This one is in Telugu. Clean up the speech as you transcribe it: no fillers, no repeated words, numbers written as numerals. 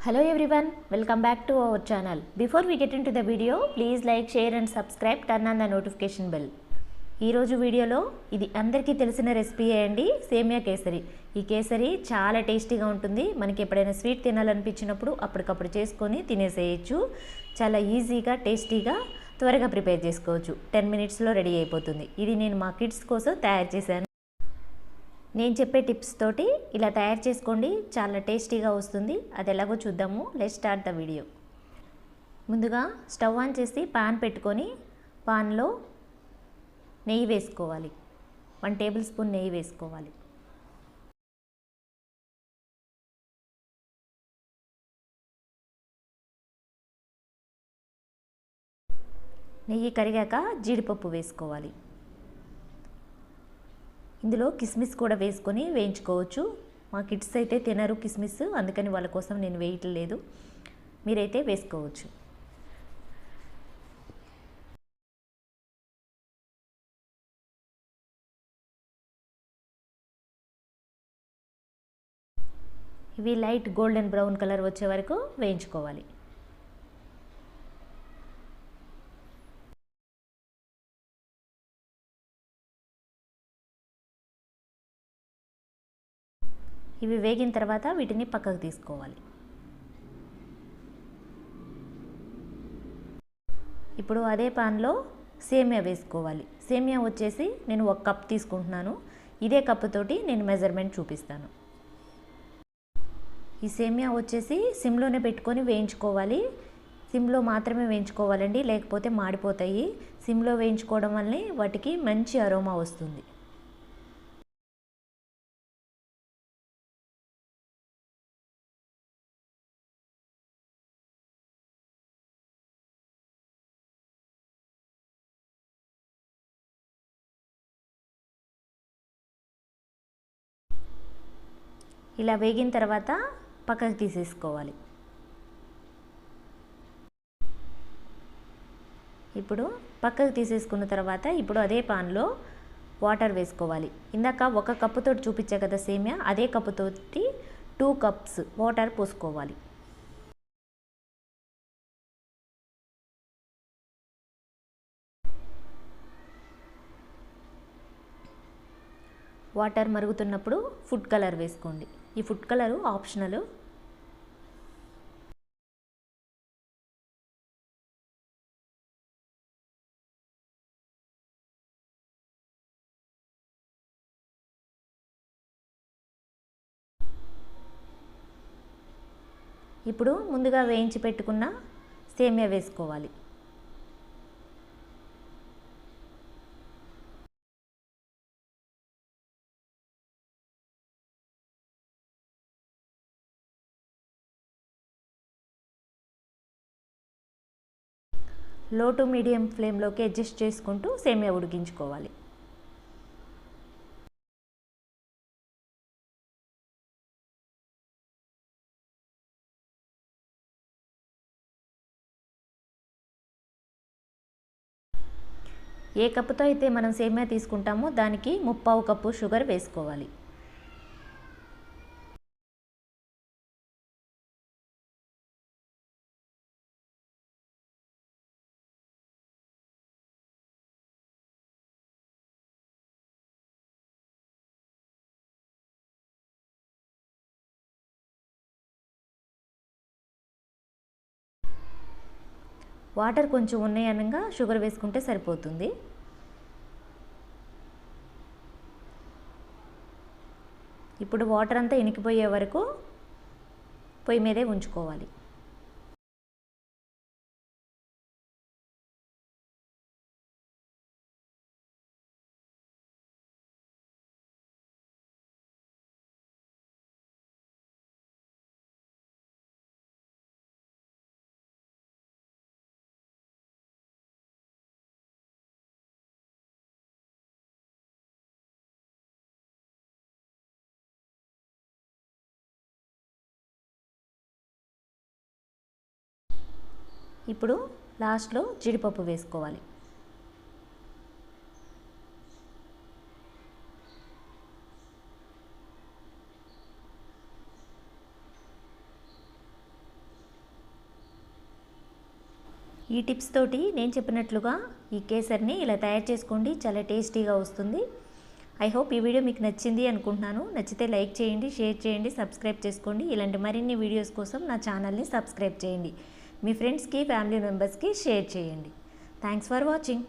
Hello everyone, welcome back to our channel. Before we get into the video, please like, share and subscribe, turn on the notification bell. ఈ రోజు వీడియోలో ఇది అందరికీ తెలిసిన రెసిపీ అండి, సేమియా కేసరి. ఈ కేసరి చాలా టేస్టీగా ఉంటుంది. మనకి ఎప్పుడైనా స్వీట్ తినాలనిపించినప్పుడు అప్పటికప్పుడు చేసుకొని తినేసేయచ్చు. చాలా ఈజీగా, టేస్టీగా, త్వరగా ప్రిపేర్ చేసుకోవచ్చు. 10 మినిట్స్లో రెడీ అయిపోతుంది. ఇది నేను మా కిడ్స్ కోసం తయారు చేశాను. నేను చెప్పే టిప్స్ తోటి ఇలా తయారు చేసుకోండి, చాలా టేస్టీగా వస్తుంది. అది ఎలాగో చూద్దాము. Let's start the video. ముందుగా స్టవ్ ఆన్ చేసి పాన్ పెట్టుకొని పాన్లో నెయ్యి వేసుకోవాలి. 1 టేబుల్ స్పూన్ నెయ్యి వేసుకోవాలి. నెయ్యి కరిగాక జీడిపప్పు వేసుకోవాలి. ఇందులో కిస్మిస్ కూడా వేసుకొని వేయించుకోవచ్చు. మా కిడ్స్ అయితే తినరు కిస్మిస్, అందుకని వాళ్ళ కోసం నేను వేయట్లేదు. మీరైతే వేసుకోవచ్చు. ఇవి లైట్ గోల్డెన్ బ్రౌన్ కలర్ వచ్చే వరకు వేయించుకోవాలి. ఇవి వేగిన తర్వాత వీటిని పక్కకు తీసుకోవాలి. ఇప్పుడు అదే పాన్లో సేమియా వేసుకోవాలి. సేమియా వచ్చేసి నేను 1 కప్ తీసుకుంటున్నాను. ఇదే కప్పుతోటి నేను మెజర్మెంట్ చూపిస్తాను. ఈ సేమియా వచ్చేసి సిమ్లోనే పెట్టుకొని వేయించుకోవాలి. సిమ్లో మాత్రమే వేయించుకోవాలండి, లేకపోతే మాడిపోతాయి. సిమ్లో వేయించుకోవడం వల్లే వాటికి మంచి అరోమా వస్తుంది. ఇలా వేగిన తర్వాత పక్కకు తీసేసుకోవాలి. ఇప్పుడు పక్కకు తీసేసుకున్న తర్వాత ఇప్పుడు అదే పాన్లో వాటర్ వేసుకోవాలి. ఇందాక 1 కప్పుతో చూపించా కదా సేమియా, అదే కప్పుతోటి 2 కప్స్ వాటర్ పోసుకోవాలి. వాటర్ మరుగుతున్నప్పుడు ఫుడ్ కలర్ వేసుకోండి. ఈ ఫుడ్ కలరు ఆప్షనల్. ఇప్పుడు ముందుగా వేయించి పెట్టుకున్న సేమియా వేసుకోవాలి. లో టు మీడియం ఫ్లేమ్లోకి అడ్జస్ట్ చేసుకుంటూ సేమియా ఉడికించుకోవాలి. ఏ కప్పుతో అయితే మనం సేమియా తీసుకుంటామో దానికి 3/4 కప్పు షుగర్ వేసుకోవాలి. వాటర్ కొంచెం ఉన్నాయనగా షుగర్ వేసుకుంటే సరిపోతుంది. ఇప్పుడు వాటర్ అంతా ఇనికిపోయే వరకు పొయ్యి మీదే ఉంచుకోవాలి. ఇప్పుడు లాస్ట్లో జీడిపప్పు వేసుకోవాలి. ఈ టిప్స్ తోటి నేను చెప్పినట్లుగా ఈ కేసరిని ఇలా తయారు చేసుకోండి, చాలా టేస్టీగా వస్తుంది. ఐ హోప్ ఈ వీడియో మీకు నచ్చింది అనుకుంటున్నాను. నచ్చితే లైక్ చేయండి, షేర్ చేయండి, సబ్స్క్రైబ్ చేసుకోండి. ఇలాంటి మరిన్ని వీడియోస్ కోసం నా ఛానల్ని సబ్స్క్రైబ్ చేయండి. మీ ఫ్రెండ్స్కి, ఫ్యామిలీ మెంబర్స్కి షేర్ చేయండి. Thanks for watching.